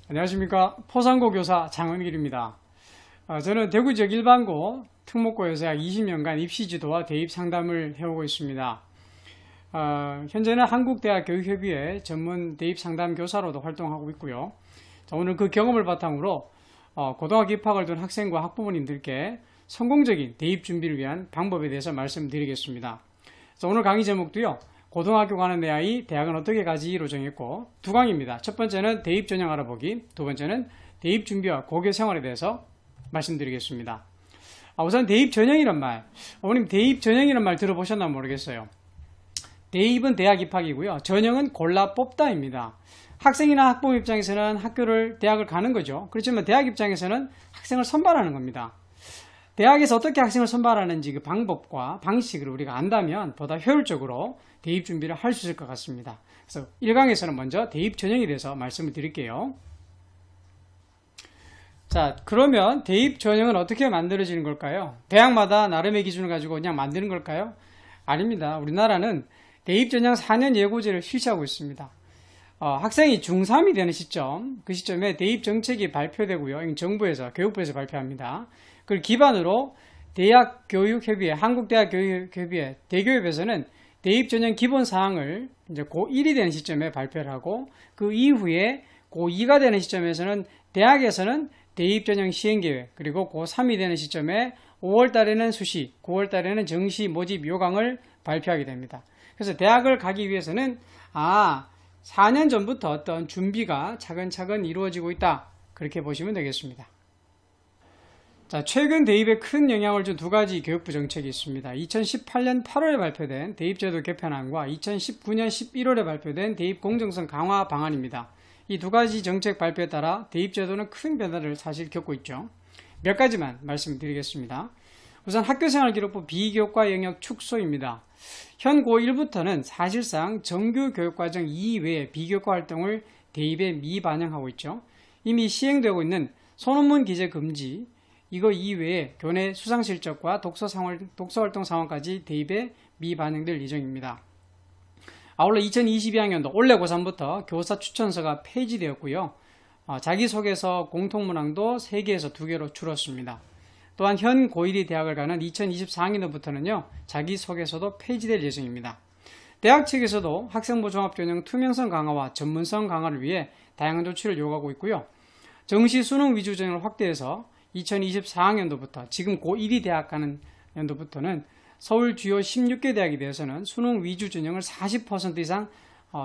안녕하십니까. 포상고 교사 장은길입니다. 저는 대구 지역 일반고 특목고에서 약 20년간 입시 지도와 대입 상담을 해오고 있습니다. 현재는 한국대학교육협의회 전문 대입 상담 교사로도 활동하고 있고요. 오늘 그 경험을 바탕으로 고등학교 입학을 둔 학생과 학부모님들께 성공적인 대입 준비를 위한 방법에 대해서 말씀드리겠습니다. 오늘 강의 제목도요. 고등학교 가는 내 아이 대학은 어떻게 가지로 정했고 두 강의입니다. 첫 번째는 대입 전형 알아보기, 두 번째는 대입 준비와 고교 생활에 대해서 말씀드리겠습니다. 우선 대입 전형이란 말, 어머님 대입 전형이란 말 들어보셨나 모르겠어요. 대입은 대학 입학이고요. 전형은 골라 뽑다입니다. 학생이나 학부모 입장에서는 대학을 가는 거죠. 그렇지만 대학 입장에서는 학생을 선발하는 겁니다. 대학에서 어떻게 학생을 선발하는지 그 방법과 방식을 우리가 안다면 보다 효율적으로 대입 준비를 할 수 있을 것 같습니다. 그래서 1강에서는 먼저 대입 전형에 대해서 말씀을 드릴게요. 자, 그러면 대입 전형은 어떻게 만들어지는 걸까요? 대학마다 나름의 기준을 가지고 그냥 만드는 걸까요? 아닙니다. 우리나라는 대입 전형 4년 예고제를 실시하고 있습니다. 학생이 중3이 되는 시점, 그 시점에 대입 정책이 발표되고요. 정부에서, 교육부에서 발표합니다. 그걸 기반으로 대학교육협의회, 한국대학교육협의회, 대교협에서는 대입 전형 기본 사항을 이제 고1이 되는 시점에 발표를 하고 그 이후에 고2가 되는 시점에서는 대학에서는 대입 전형 시행계획, 그리고 고3이 되는 시점에 5월 달에는 수시, 9월 달에는 정시 모집 요강을 발표하게 됩니다. 그래서 대학을 가기 위해서는 4년 전부터 어떤 준비가 차근차근 이루어지고 있다. 그렇게 보시면 되겠습니다. 자, 최근 대입에 큰 영향을 준 두 가지 교육부 정책이 있습니다. 2018년 8월에 발표된 대입제도 개편안과 2019년 11월에 발표된 대입 공정성 강화 방안입니다. 이 두 가지 정책 발표에 따라 대입제도는 큰 변화를 사실 겪고 있죠. 몇 가지만 말씀드리겠습니다. 우선 학교생활기록부 비교과 영역 축소입니다. 현 고1부터는 사실상 정규 교육과정 이외의 비교과 활동을 대입에 미반영하고 있죠. 이미 시행되고 있는 소논문 기재 금지, 이거 이외에 교내 수상실적과 독서활동 상황까지 대입에 미반영될 예정입니다. 아울러 2022학년도 올해 고3부터 교사 추천서가 폐지되었고요. 자기소개서 공통문항도 3개에서 2개로 줄었습니다. 또한 현 고1이 대학을 가는 2024학년도부터는요. 자기소개서도 폐지될 예정입니다. 대학 측에서도 학생부 종합전형 투명성 강화와 전문성 강화를 위해 다양한 조치를 요구하고 있고요. 정시 수능 위주 전형을 확대해서 2024학년도부터 지금 고1이 대학 가는 연도부터는 서울 주요 16개 대학에 대해서는 수능 위주 전형을 40% 이상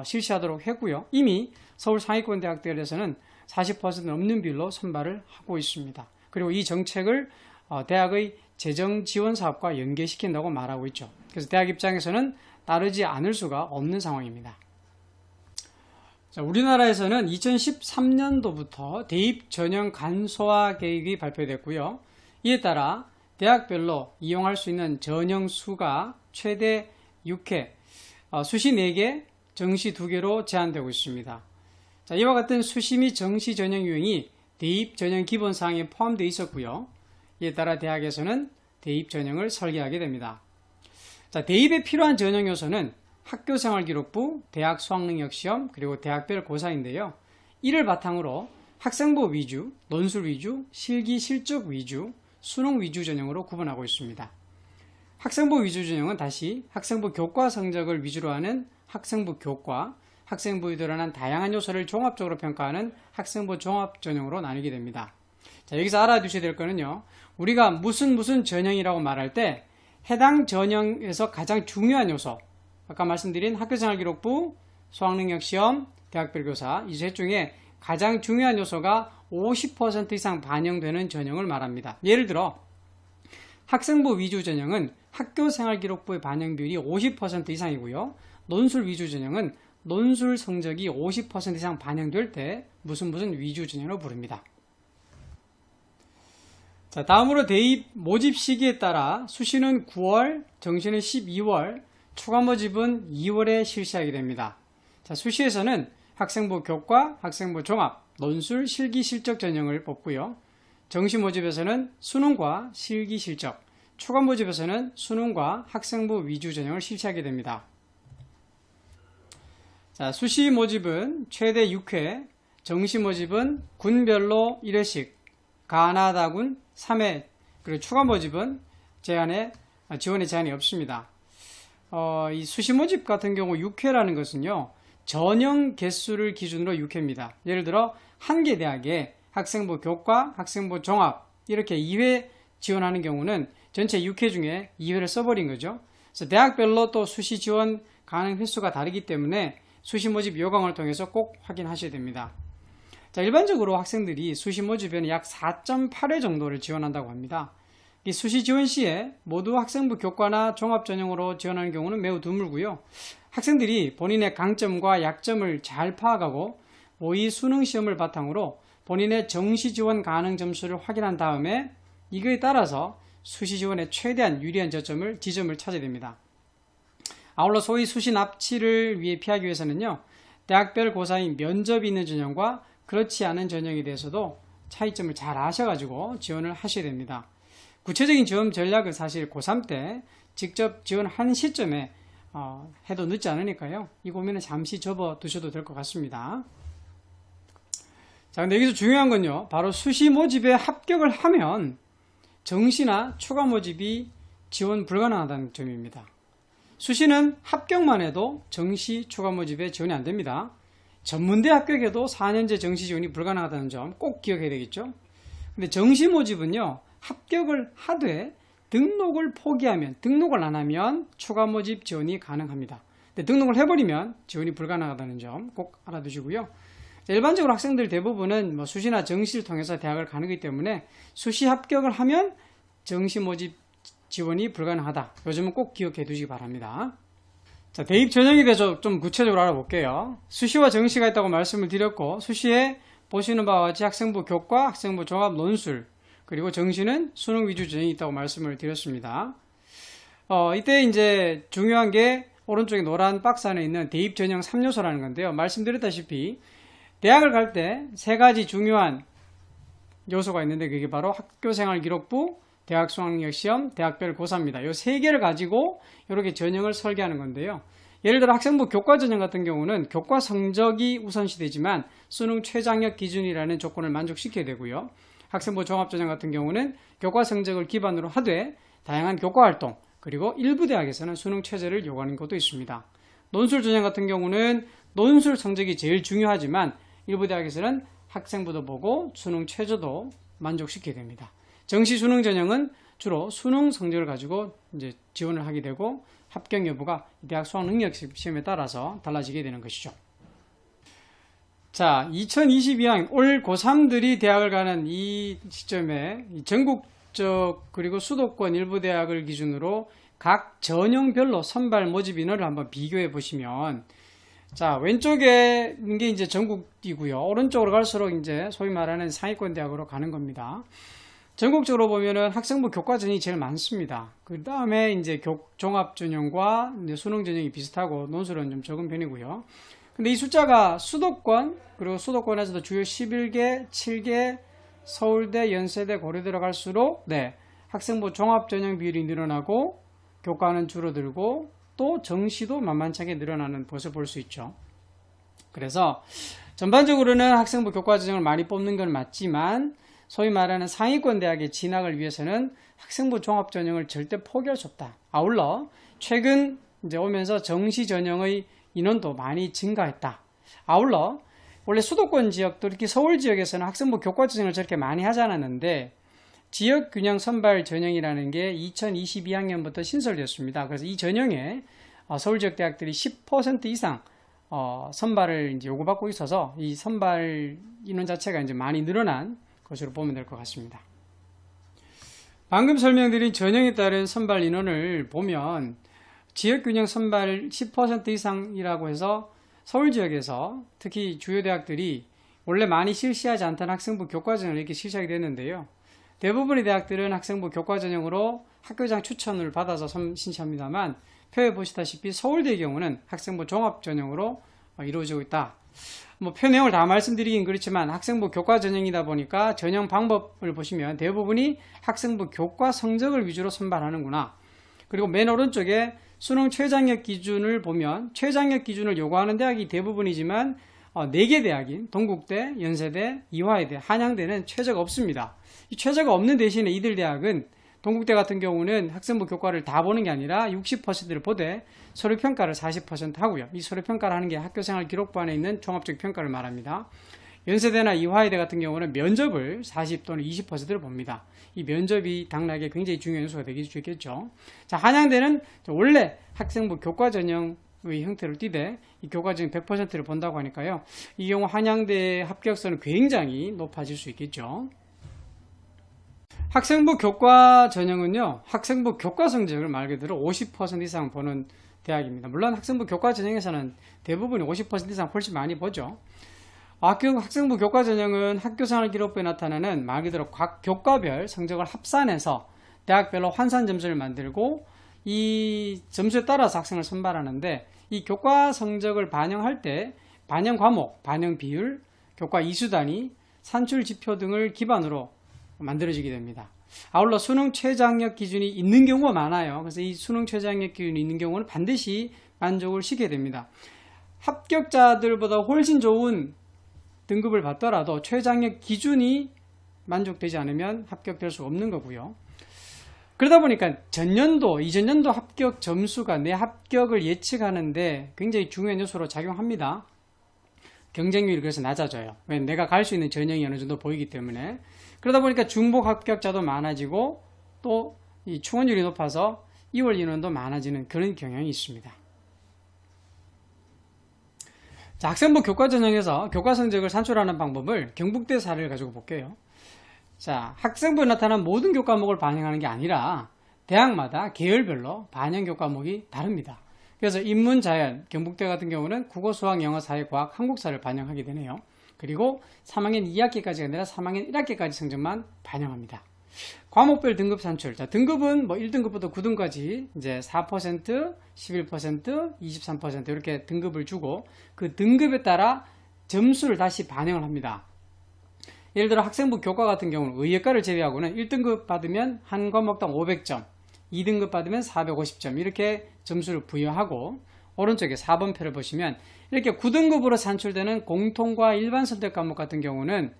실시하도록 했고요. 이미 서울 상위권 대학들에서는 40% 넘는 비율로 선발을 하고 있습니다. 그리고 이 정책을 대학의 재정 지원 사업과 연계시킨다고 말하고 있죠. 그래서 대학 입장에서는 따르지 않을 수가 없는 상황입니다. 자, 우리나라에서는 2013년도부터 대입 전형 간소화 계획이 발표됐고요. 이에 따라 대학별로 이용할 수 있는 전형 수가 최대 6회, 수시 4개, 정시 2개로 제한되고 있습니다. 자, 이와 같은 수시 및 정시 전형 유형이 대입 전형 기본 사항에 포함되어 있었고요. 이에 따라 대학에서는 대입 전형을 설계하게 됩니다. 자, 대입에 필요한 전형 요소는 학교생활기록부, 대학 수학능력시험, 그리고 대학별 고사인데요. 이를 바탕으로 학생부 위주, 논술 위주, 실기 실적 위주, 수능 위주 전형으로 구분하고 있습니다. 학생부 위주 전형은 다시 학생부 교과 성적을 위주로 하는 학생부 교과, 학생부에 드러난 다양한 요소를 종합적으로 평가하는 학생부 종합 전형으로 나뉘게 됩니다. 자, 여기서 알아두셔야 될 거는요. 우리가 무슨 전형이라고 말할 때 해당 전형에서 가장 중요한 요소, 아까 말씀드린 학교생활기록부, 수학능력시험, 대학별 교사 이 셋 중에 가장 중요한 요소가 50% 이상 반영되는 전형을 말합니다. 예를 들어 학생부 위주 전형은 학교생활기록부의 반영 비율이 50% 이상이고요. 논술 위주 전형은 논술 성적이 50% 이상 반영될 때 무슨 위주 전형으로 부릅니다. 자, 다음으로 대입 모집 시기에 따라 수시는 9월, 정시는 12월, 추가 모집은 2월에 실시하게 됩니다. 자, 수시에서는 학생부 교과, 학생부 종합, 논술, 실기 실적 전형을 뽑고요. 정시 모집에서는 수능과 실기 실적, 추가 모집에서는 수능과 학생부 위주 전형을 실시하게 됩니다. 자, 수시 모집은 최대 6회, 정시 모집은 군별로 1회씩, 가나다군 3회, 그리고 추가 모집은 지원에 제한이 없습니다. 이 수시 모집 같은 경우 6회라는 것은요, 전형 개수를 기준으로 6회입니다. 예를 들어 한 개 대학에 학생부 교과, 학생부 종합 이렇게 2회 지원하는 경우는 전체 6회 중에 2회를 써버린 거죠. 그래서 대학별로 또 수시 지원 가능 횟수가 다르기 때문에 수시 모집 요강을 통해서 꼭 확인하셔야 됩니다. 자, 일반적으로 학생들이 수시 모집에는 약 4.8회 정도를 지원한다고 합니다. 이 수시 지원 시에 모두 학생부 교과나 종합 전형으로 지원하는 경우는 매우 드물고요. 학생들이 본인의 강점과 약점을 잘 파악하고 모의 수능 시험을 바탕으로 본인의 정시 지원 가능 점수를 확인한 다음에 이거에 따라서 수시 지원에 최대한 유리한 지점을 찾아야 됩니다. 아울러 소위 수시 납치를 피하기 위해서는요, 대학별 고사인 면접이 있는 전형과 그렇지 않은 전형에 대해서도 차이점을 잘 아셔가지고 지원을 하셔야 됩니다. 구체적인 지원 전략은 사실 고3 때 직접 지원한 시점에 해도 늦지 않으니까요. 이 고민은 잠시 접어두셔도 될 것 같습니다. 자, 근데 여기서 중요한 건요, 바로 수시 모집에 합격을 하면 정시나 추가 모집이 지원 불가능하다는 점입니다. 수시는 합격만 해도 정시, 추가 모집에 지원이 안 됩니다. 전문대 합격에도 4년제 정시 지원이 불가능하다는 점 꼭 기억해야 되겠죠. 근데 정시 모집은요, 합격을 하되 등록을 포기하면, 등록을 안 하면 추가 모집 지원이 가능합니다. 근데 등록을 해버리면 지원이 불가능하다는 점 꼭 알아두시고요. 일반적으로 학생들 대부분은 수시나 정시를 통해서 대학을 가는 거기 때문에 수시 합격을 하면 정시 모집 지원이 불가능하다. 요즘은 꼭 기억해 두시기 바랍니다. 자, 대입 전형에 대해서 좀 구체적으로 알아볼게요. 수시와 정시가 있다고 말씀을 드렸고, 수시에 보시는 바와 같이 학생부 교과, 학생부 종합 논술, 그리고 정시는 수능 위주 전형이 있다고 말씀을 드렸습니다. 이때 이제 중요한 게 오른쪽에 노란 박스 안에 있는 대입 전형 3요소라는 건데요. 말씀드렸다시피 대학을 갈 때 세 가지 중요한 요소가 있는데 그게 바로 학교생활 기록부, 대학 수학력시험, 대학별 고사입니다. 이 세 개를 가지고 이렇게 전형을 설계하는 건데요. 예를 들어 학생부 교과 전형 같은 경우는 교과 성적이 우선시되지만 수능 최장력 기준이라는 조건을 만족시켜야 되고요. 학생부 종합 전형 같은 경우는 교과 성적을 기반으로 하되 다양한 교과 활동, 그리고 일부 대학에서는 수능 최저를 요구하는 것도 있습니다. 논술 전형 같은 경우는 논술 성적이 제일 중요하지만 일부 대학에서는 학생부도 보고 수능 최저도 만족시켜야 됩니다. 정시 수능 전형은 주로 수능 성적을 가지고 이제 지원을 하게 되고 합격 여부가 대학 수학 능력 시험에 따라서 달라지게 되는 것이죠. 자, 2022학년 올 고3들이 대학을 가는 이 시점에 전국적 그리고 수도권 일부 대학을 기준으로 각 전형별로 선발 모집 인원을 한번 비교해 보시면, 자, 왼쪽에 있는 게 이제 전국이고요. 오른쪽으로 갈수록 이제 소위 말하는 상위권 대학으로 가는 겁니다. 전국적으로 보면은 학생부 교과 전형이 제일 많습니다. 그 다음에 이제 종합 전형과 수능 전형이 비슷하고 논술은 좀 적은 편이고요. 근데 이 숫자가 수도권, 그리고 수도권에서도 주요 11개, 7개, 서울대, 연세대, 고려대로 갈수록 학생부 종합 전형 비율이 늘어나고 교과는 줄어들고 또 정시도 만만찮게 늘어나는 것을 볼 수 있죠. 그래서 전반적으로는 학생부 교과 전형을 많이 뽑는 건 맞지만 소위 말하는 상위권 대학의 진학을 위해서는 학생부 종합 전형을 절대 포기할 수 없다. 아울러 최근 이제 오면서 정시 전형의 인원도 많이 증가했다. 아울러 원래 수도권 지역도 이렇게 서울 지역에서는 학생부 교과 전형을 저렇게 많이 하지 않았는데 지역균형 선발 전형이라는 게 2022학년부터 신설되었습니다. 그래서 이 전형에 서울 지역 대학들이 10% 이상 선발을 이제 요구받고 있어서 이 선발 인원 자체가 이제 많이 늘어난 것으로 보면 될 것 같습니다. 방금 설명드린 전형에 따른 선발 인원을 보면 지역균형 선발 10% 이상이라고 해서 서울 지역에서 특히 주요 대학들이 원래 많이 실시하지 않던 학생부 교과 전형을 이렇게 실시하게 됐는데요. 대부분의 대학들은 학생부 교과 전형으로 학교장 추천을 받아서 신청합니다만 표에 보시다시피 서울대의 경우는 학생부 종합 전형으로 이루어지고 있다. 표 내용을 다 말씀드리긴 그렇지만 학생부 교과 전형이다 보니까 전형 방법을 보시면 대부분이 학생부 교과 성적을 위주로 선발하는구나. 그리고 맨 오른쪽에 수능 최장력 기준을 보면 최장력 기준을 요구하는 대학이 대부분이지만 4개 대학인 동국대, 연세대, 이화여대, 한양대는 최저가 없습니다. 이 최저가 없는 대신에 이들 대학은 동국대 같은 경우는 학생부 교과를 다 보는 게 아니라 60%를 보되 서류평가를 40% 하고요. 이 서류평가를 하는 게 학교생활 기록부 안에 있는 종합적 평가를 말합니다. 연세대나 이화여대 같은 경우는 면접을 40 또는 20%를 봅니다. 이 면접이 당락에 굉장히 중요한 요소가 되기 수 있겠죠. 자, 한양대는 원래 학생부 교과 전형의 형태를 띠되 이 교과 전형 100%를 본다고 하니까요. 이 경우 한양대 합격선은 굉장히 높아질 수 있겠죠. 학생부 교과 전형은요, 학생부 교과 성적을 말 그대로 50% 이상 보는 대학입니다. 물론 학생부 교과 전형에서는 대부분이 50% 이상 훨씬 많이 보죠. 학생부 교과 전형은 학교생활 기록부에 나타나는 말 그대로 각 교과별 성적을 합산해서 대학별로 환산 점수를 만들고 이 점수에 따라서 학생을 선발하는데 이 교과 성적을 반영할 때 반영 과목, 반영 비율, 교과 이수 단위, 산출 지표 등을 기반으로 만들어지게 됩니다. 아울러 수능 최저학력 기준이 있는 경우가 많아요. 그래서 이 수능 최저학력 기준이 있는 경우는 반드시 만족을 시켜야 됩니다. 합격자들보다 훨씬 좋은 등급을 받더라도 최저학력 기준이 만족되지 않으면 합격될 수 없는 거고요. 그러다 보니까 전년도, 이전년도 합격 점수가 내 합격을 예측하는데 굉장히 중요한 요소로 작용합니다. 경쟁률이 그래서 낮아져요. 왜? 내가 갈 수 있는 전형이 어느 정도 보이기 때문에. 그러다 보니까 중복 합격자도 많아지고 또 이 충원율이 높아서 2월 인원도 많아지는 그런 경향이 있습니다. 자, 학생부 교과 전형에서 교과 성적을 산출하는 방법을 경북대 사례를 가지고 볼게요. 자, 학생부에 나타난 모든 교과목을 반영하는 게 아니라 대학마다 계열별로 반영 교과목이 다릅니다. 그래서 인문, 자연, 경북대 같은 경우는 국어, 수학, 영어, 사회, 과학, 한국사를 반영하게 되네요. 그리고 3학년 2학기까지가 아니라 3학년 1학기까지 성적만 반영합니다. 과목별 등급 산출. 자, 등급은 1등급부터 9등까지 이제 4%, 11%, 23% 이렇게 등급을 주고 그 등급에 따라 점수를 다시 반영을 합니다. 예를 들어 학생부 교과 같은 경우는 의예과를 제외하고는 1등급 받으면 한 과목당 500점, 2등급 받으면 450점 이렇게 점수를 부여하고 오른쪽에 4번 표를 보시면 이렇게 9등급으로 산출되는 공통과 일반 선택 과목 같은 경우는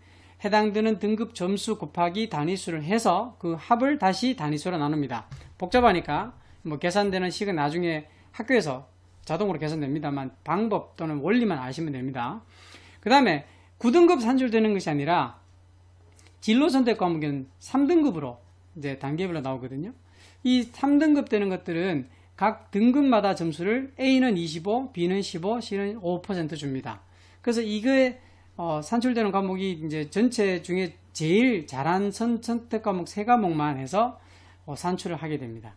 해당되는 등급 점수 곱하기 단위수를 해서 그 합을 다시 단위수로 나눕니다. 복잡하니까 계산되는 식은 나중에 학교에서 자동으로 계산됩니다만 방법 또는 원리만 아시면 됩니다. 그 다음에 9등급 산출되는 것이 아니라 진로 선택 과목은 3등급으로 이제 단계별로 나오거든요. 이 3등급 되는 것들은 각 등급마다 점수를 A는 25, B는 15, C는 5% 줍니다. 그래서 이거에 산출되는 과목이 이제 전체 중에 제일 잘한 선택 과목 3과목만 해서 산출을 하게 됩니다.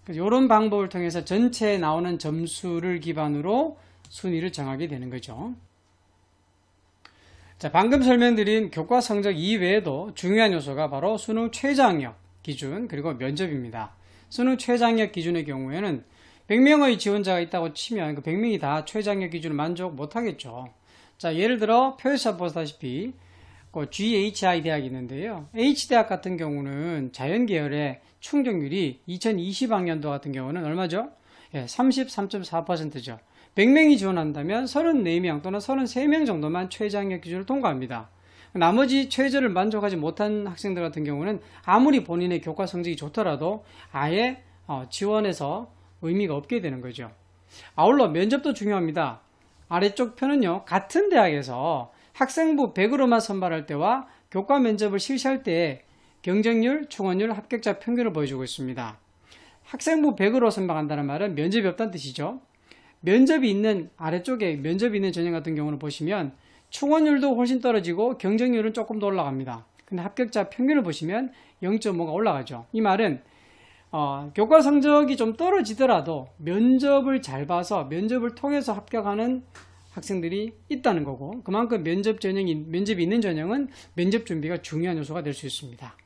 그래서 이런 방법을 통해서 전체에 나오는 점수를 기반으로 순위를 정하게 되는 거죠. 자, 방금 설명드린 교과 성적 이외에도 중요한 요소가 바로 수능 최저학력 기준 그리고 면접입니다. 수능 최저학력 기준의 경우에는 100명의 지원자가 있다고 치면 그 100명이 다 최저학력 기준을 만족 못하겠죠. 자, 예를 들어 표에서 보다시피 GHI 대학이 있는데요. H대학 같은 경우는 자연계열의 충족률이 2020학년도 같은 경우는 얼마죠? 33.4%죠. 100명이 지원한다면 34명 또는 33명 정도만 최저학력 기준을 통과합니다. 나머지 최저를 만족하지 못한 학생들 같은 경우는 아무리 본인의 교과 성적이 좋더라도 아예 지원해서 의미가 없게 되는 거죠. 아울러 면접도 중요합니다. 아래쪽 표는요, 같은 대학에서 학생부 100으로만 선발할 때와 교과 면접을 실시할 때 경쟁률, 충원율, 합격자 평균을 보여주고 있습니다. 학생부 100으로 선발한다는 말은 면접이 없다는 뜻이죠. 면접이 있는 아래쪽에 면접이 있는 전형 같은 경우는 보시면 충원율도 훨씬 떨어지고 경쟁률은 조금 더 올라갑니다. 근데 합격자 평균을 보시면 0.5가 올라가죠. 이 말은 교과 성적이 좀 떨어지더라도 면접을 잘 봐서 면접을 통해서 합격하는 학생들이 있다는 거고 그만큼 면접이 있는 전형은 면접 준비가 중요한 요소가 될 수 있습니다.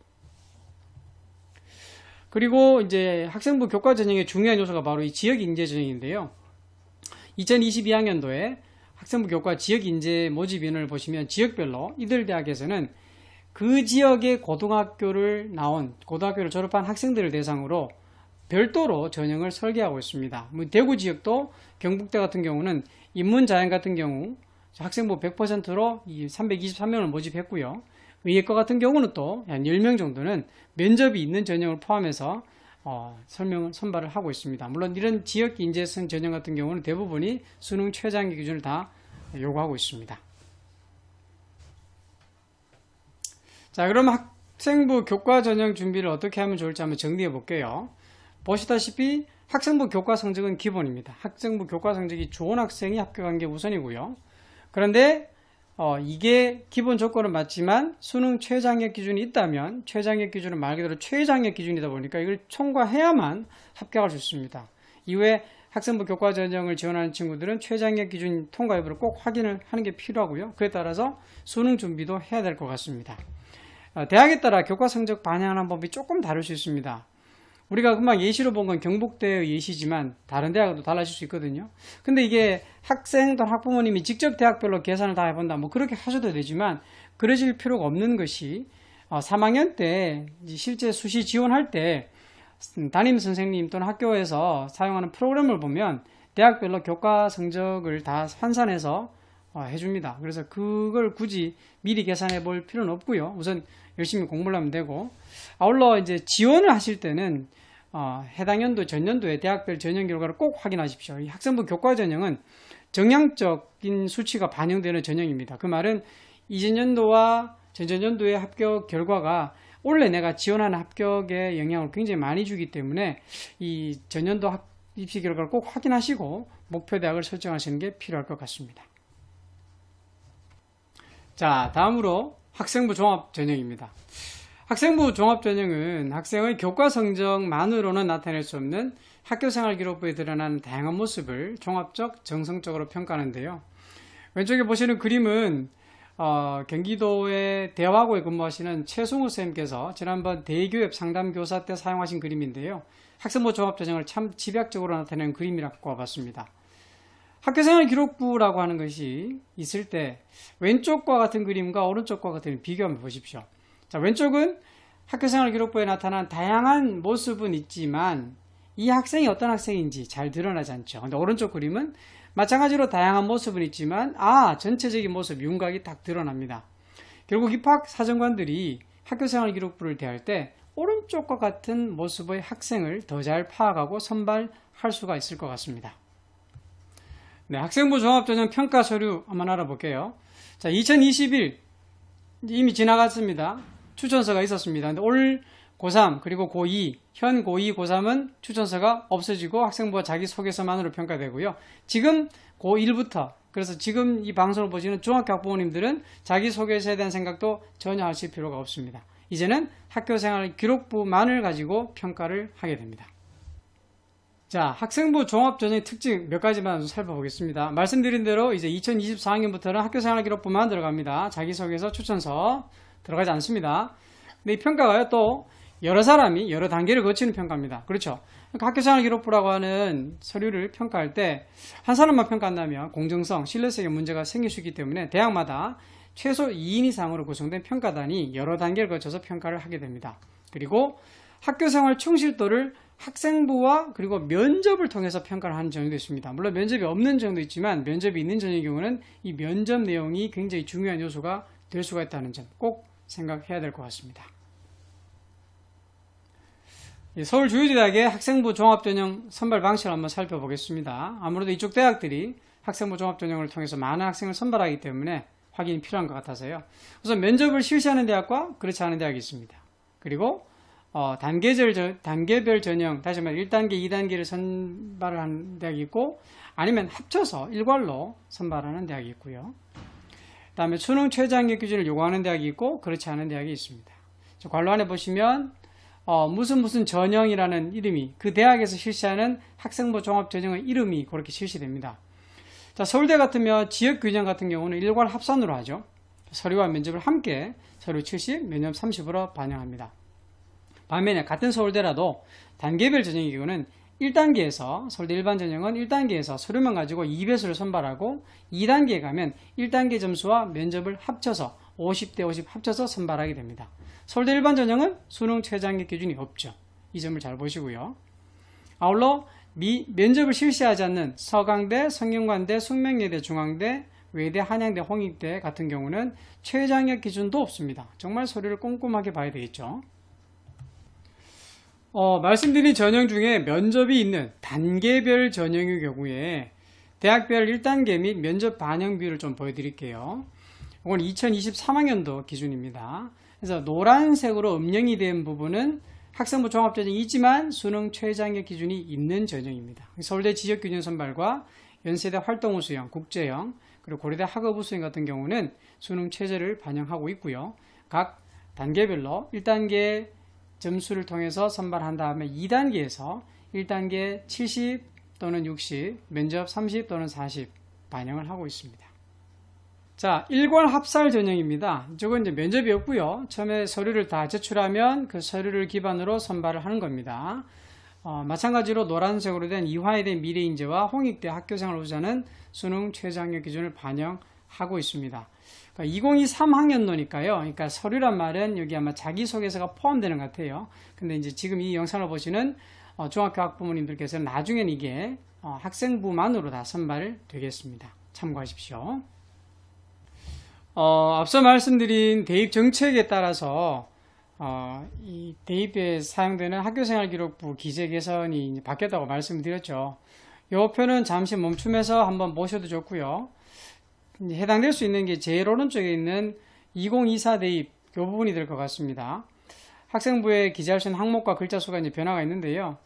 그리고 이제 학생부 교과 전형의 중요한 요소가 바로 이 지역 인재 전형인데요. 2022학년도에 학생부 교과 지역 인재 모집 인원을 보시면 지역별로 이들 대학에서는 그 지역의 고등학교를 졸업한 학생들을 대상으로 별도로 전형을 설계하고 있습니다. 대구 지역도 경북대 같은 경우는 인문자연 같은 경우 학생부 100%로 이 323명을 모집했고요. 의예과 같은 경우는 또 한 10명 정도는 면접이 있는 전형을 포함해서 선발을 하고 있습니다. 물론 이런 지역 인재성 전형 같은 경우는 대부분이 수능 최저학력 기준을 다 요구하고 있습니다. 자, 그럼 학생부 교과 전형 준비를 어떻게 하면 좋을지 한번 정리해 볼게요. 보시다시피 학생부 교과 성적은 기본입니다. 학생부 교과 성적이 좋은 학생이 합격한 게 우선이고요. 그런데 이게 기본 조건은 맞지만 수능 최저학력 기준이 있다면 최저학력 기준은 말 그대로 최저학력 기준이다 보니까 이걸 통과해야만 합격할 수 있습니다. 이후에 학생부 교과 전형을 지원하는 친구들은 최저학력 기준 통과 여부를 꼭 확인을 하는 게 필요하고요. 그에 따라서 수능 준비도 해야 될 것 같습니다. 대학에 따라 교과 성적 반영하는 법이 조금 다를 수 있습니다. 우리가 금방 예시로 본 건 경북대의 예시지만 다른 대학도 달라질 수 있거든요. 근데 이게 학생 또는 학부모님이 직접 대학별로 계산을 다 해본다 뭐 그렇게 하셔도 되지만 그러실 필요가 없는 것이 3학년 때 실제 수시 지원할 때 담임 선생님 또는 학교에서 사용하는 프로그램을 보면 대학별로 교과 성적을 다 환산해서 해줍니다. 그래서 그걸 굳이 미리 계산해 볼 필요는 없고요. 우선 열심히 공부를 하면 되고, 아울러 이제 지원을 하실 때는 해당 연도 전년도에 대학별 전형 결과를 꼭 확인하십시오. 이 학생부 교과 전형은 정량적인 수치가 반영되는 전형입니다. 그 말은 이전 연도와 전전 연도의 합격 결과가 올해 내가 지원하는 합격에 영향을 굉장히 많이 주기 때문에 이 전년도 입시 결과를 꼭 확인하시고 목표 대학을 설정하시는 게 필요할 것 같습니다. 자, 다음으로 학생부 종합 전형입니다. 학생부 종합 전형은 학생의 교과 성적만으로는 나타낼 수 없는 학교생활 기록부에 드러나는 다양한 모습을 종합적, 정성적으로 평가하는데요. 왼쪽에 보시는 그림은 경기도의 대화고에 근무하시는 최승우 선생님께서 지난번 대교협 상담교사 때 사용하신 그림인데요. 학생부 종합 전형을 참 집약적으로 나타내는 그림이라고 봤습니다. 학교생활 기록부라고 하는 것이 있을 때 왼쪽과 같은 그림과 오른쪽과 같은 그림 비교한번 보십시오. 자, 왼쪽은 학교생활 기록부에 나타난 다양한 모습은 있지만 이 학생이 어떤 학생인지 잘 드러나지 않죠. 근데 오른쪽 그림은 마찬가지로 다양한 모습은 있지만 전체적인 모습, 윤곽이 딱 드러납니다. 결국 입학 사정관들이 학교생활 기록부를 대할 때 오른쪽과 같은 모습의 학생을 더 잘 파악하고 선발할 수가 있을 것 같습니다. 네, 학생부 종합전형 평가 서류 한번 알아볼게요. 자, 2021 이미 지나갔습니다. 추천서가 있었습니다. 근데 올 고3 그리고 고2, 현 고2, 고3은 추천서가 없어지고 학생부가 자기소개서만으로 평가되고요. 지금 고1부터 그래서 지금 이 방송을 보시는 중학교 학부모님들은 자기소개서에 대한 생각도 전혀 하실 필요가 없습니다. 이제는 학교생활 기록부만을 가지고 평가를 하게 됩니다. 자, 학생부 종합전형의 특징 몇 가지만 살펴보겠습니다. 말씀드린 대로 이제 2024학년부터는 학교생활 기록부만 들어갑니다. 자기소개서, 추천서 들어가지 않습니다. 근데 이 평가가요, 또 여러 사람이 여러 단계를 거치는 평가입니다. 그렇죠? 그러니까 학교생활 기록부라고 하는 서류를 평가할 때 한 사람만 평가한다면 공정성, 신뢰성에 문제가 생길 수 있기 때문에 대학마다 최소 2인 이상으로 구성된 평가단이 여러 단계를 거쳐서 평가를 하게 됩니다. 그리고 학교생활 충실도를 학생부와 그리고 면접을 통해서 평가를 하는 전형도 있습니다. 물론 면접이 없는 전형도 있지만 면접이 있는 전형의 경우는 이 면접 내용이 굉장히 중요한 요소가 될 수가 있다는 점 꼭 생각해야 될 것 같습니다. 서울주요대학의 학생부 종합전형 선발 방식을 한번 살펴보겠습니다. 아무래도 이쪽 대학들이 학생부 종합전형을 통해서 많은 학생을 선발하기 때문에 확인이 필요한 것 같아서요. 우선 면접을 실시하는 대학과 그렇지 않은 대학이 있습니다. 그리고 단계별 전형, 다시 말해 1단계, 2단계를 선발을 하는 대학이 있고 아니면 합쳐서 일괄로 선발하는 대학이 있고요. 그 다음에 수능 최저학력 기준을 요구하는 대학이 있고 그렇지 않은 대학이 있습니다. 관로안에 보시면 무슨 전형이라는 이름이 그 대학에서 실시하는 학생부 종합 전형의 이름이 그렇게 실시됩니다. 자, 서울대 같으면 지역 균형 같은 경우는 일괄 합산으로 하죠. 서류와 면접을 함께 서류 70, 면접 30으로 반영합니다. 반면에 같은 서울대라도 단계별 전형의 경우는 1단계에서 서울대 일반 전형은 1단계에서 서류만 가지고 2배수를 선발하고 2단계에 가면 1단계 점수와 면접을 합쳐서 50대 50 합쳐서 선발하게 됩니다. 서울대 일반 전형은 수능 최저학력 기준이 없죠. 이 점을 잘 보시고요. 아울러 면접을 실시하지 않는 서강대, 성균관대, 숙명여대, 중앙대, 외대, 한양대, 홍익대 같은 경우는 최저학력 기준도 없습니다. 정말 서류를 꼼꼼하게 봐야 되겠죠. 말씀드린 전형 중에 면접이 있는 단계별 전형의 경우에 대학별 1단계 및 면접 반영 비율을 좀 보여드릴게요. 이건 2023학년도 기준입니다. 그래서 노란색으로 음영이 된 부분은 학생부 종합전형이 있지만 수능 최저학력 기준이 있는 전형입니다. 서울대 지적균형 선발과 연세대 활동우 수형, 국제형, 그리고 고려대 학업우 수형 같은 경우는 수능 최저를 반영하고 있고요. 각 단계별로 1단계 점수를 통해서 선발한 다음에 2단계에서 1단계 70 또는 60, 면접 30 또는 40 반영을 하고 있습니다. 자, 일괄 합살 전형입니다. 이쪽은 이제 면접이 없고요. 처음에 서류를 다 제출하면 그 서류를 기반으로 선발을 하는 겁니다. 마찬가지로 노란색으로 된 이화여대 미래인재와 홍익대 학교생활우수자는 수능 최저학력 기준을 반영하고 있습니다. 그러니까 2023학년도니까요. 그러니까 서류란 말은 여기 아마 자기소개서가 포함되는 것 같아요. 근데 이제 지금 이 영상을 보시는 중학교 학부모님들께서는 나중엔 이게 학생부만으로 다 선발 되겠습니다. 참고하십시오. 앞서 말씀드린 대입 정책에 따라서 이 대입에 사용되는 학교생활기록부 기재 개선이 바뀌었다고 말씀드렸죠. 이 표는 잠시 멈춤해서 한번 보셔도 좋고요. 해당될 수 있는 게 제일 오른쪽에 있는 2024 대입 이 부분이 될 것 같습니다. 학생부에 기재할 수 있는 항목과 글자 수가 이제 변화가 있는데요.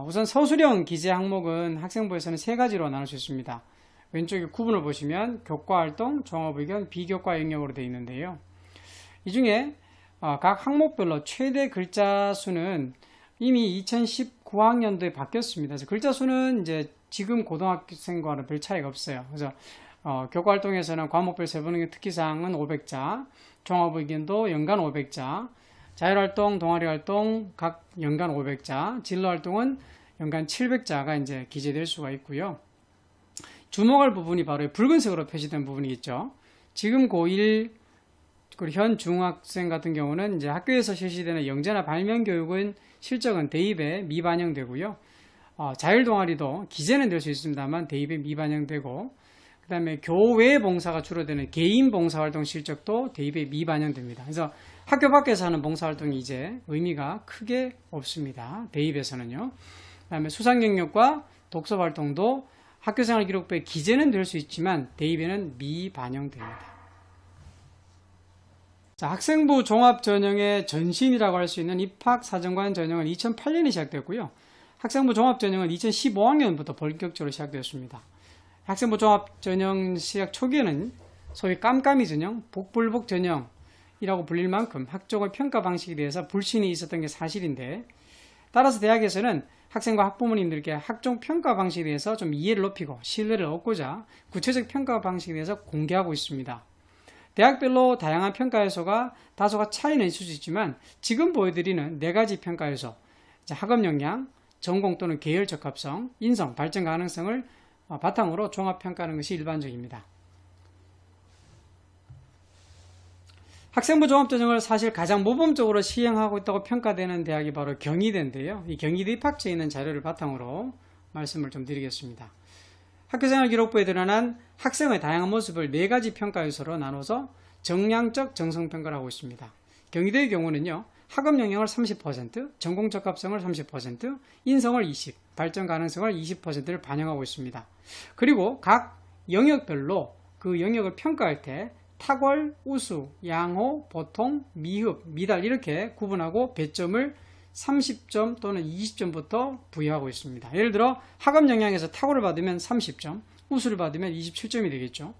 우선 서술형 기재 항목은 학생부에서는 세 가지로 나눌 수 있습니다. 왼쪽에 구분을 보시면 교과활동, 종합의견, 비교과 영역으로 되어 있는데요. 이 중에 각 항목별로 최대 글자 수는 이미 2019학년도에 바뀌었습니다. 그래서 글자 수는 이제 지금 고등학생과는 별 차이가 없어요. 그래서 교과활동에서는 과목별 세부능력 특기사항은 500자, 종합의견도 연간 500자, 자율활동, 동아리활동 각 연간 500자, 진로활동은 연간 700자가 이제 기재될 수가 있고요. 주목할 부분이 바로 붉은색으로 표시된 부분이겠죠. 지금 고1 그리고 현 중학생 같은 경우는 이제 학교에서 실시되는 영재나 발명 교육은 실적은 대입에 미반영되고요. 자율동아리도 기재는 될 수 있습니다만 대입에 미반영되고, 그 다음에 교외 봉사가 주로 되는 개인 봉사활동 실적도 대입에 미반영됩니다. 그래서 학교 밖에서 하는 봉사활동이 이제 의미가 크게 없습니다. 대입에서는요. 그 다음에 수상경력과 독서활동도 학교생활 기록부에 기재는 될 수 있지만 대입에는 미반영됩니다. 자, 학생부 종합전형의 전신이라고 할 수 있는 입학사정관 전형은 2008년에 시작됐고요. 학생부 종합전형은 2015학년부터 본격적으로 시작되었습니다. 학생부 종합전형 시작 초기에는 소위 깜깜이 전형, 복불복 전형이라고 불릴 만큼 학종의 평가 방식에 대해서 불신이 있었던 게 사실인데, 따라서 대학에서는 학생과 학부모님들께 학종 평가 방식에 대해서 좀 이해를 높이고 신뢰를 얻고자 구체적 평가 방식에 대해서 공개하고 있습니다. 대학별로 다양한 평가 요소가 다소가 차이는 있을 수 있지만 지금 보여드리는 4가지 평가 요소, 학업 역량, 전공 또는 계열 적합성, 인성, 발전 가능성을 바탕으로 종합평가하는 것이 일반적입니다. 학생부 종합전형을 사실 가장 모범적으로 시행하고 있다고 평가되는 대학이 바로 경희대인데요. 이 경희대 입학처에 있는 자료를 바탕으로 말씀을 좀 드리겠습니다. 학교생활 기록부에 드러난 학생의 다양한 모습을 4가지 평가 요소로 나눠서 정량적 정성평가를 하고 있습니다. 경희대의 경우는요, 학업 역량을 30%, 전공 적합성을 30%, 인성을 20%, 발전 가능성을 20%를 반영하고 있습니다. 그리고 각 영역별로 그 영역을 평가할 때 탁월, 우수, 양호, 보통, 미흡, 미달 이렇게 구분하고 배점을 30점 또는 20점부터 부여하고 있습니다. 예를 들어 학업 역량에서 탁월을 받으면 30점, 우수를 받으면 27점이 되겠죠.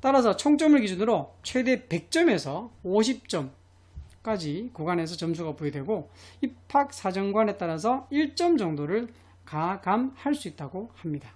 따라서 총점을 기준으로 최대 100점에서 50점까지 구간에서 점수가 부여되고 입학사정관에 따라서 1점 정도를 가감할 수 있다고 합니다.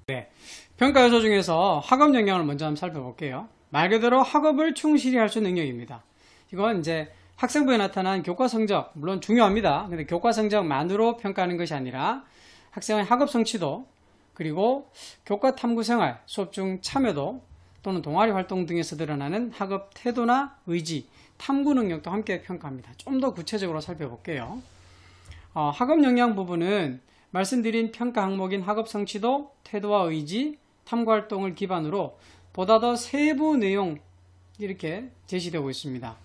네, 평가 요소 중에서 학업 역량을 먼저 한번 살펴볼게요. 말 그대로 학업을 충실히 할 수 있는 능력입니다. 이건 이제 학생부에 나타난 교과 성적, 물론 중요합니다. 근데 교과 성적만으로 평가하는 것이 아니라 학생의 학업 성취도, 그리고 교과 탐구 생활, 수업 중 참여도 또는 동아리 활동 등에서 드러나는 학업 태도나 의지, 탐구 능력도 함께 평가합니다. 좀 더 구체적으로 살펴볼게요. 학업 역량 부분은 말씀드린 평가 항목인 학업 성취도, 태도와 의지, 탐구활동을 기반으로 보다 더 세부 내용 이렇게 제시되고 있습니다.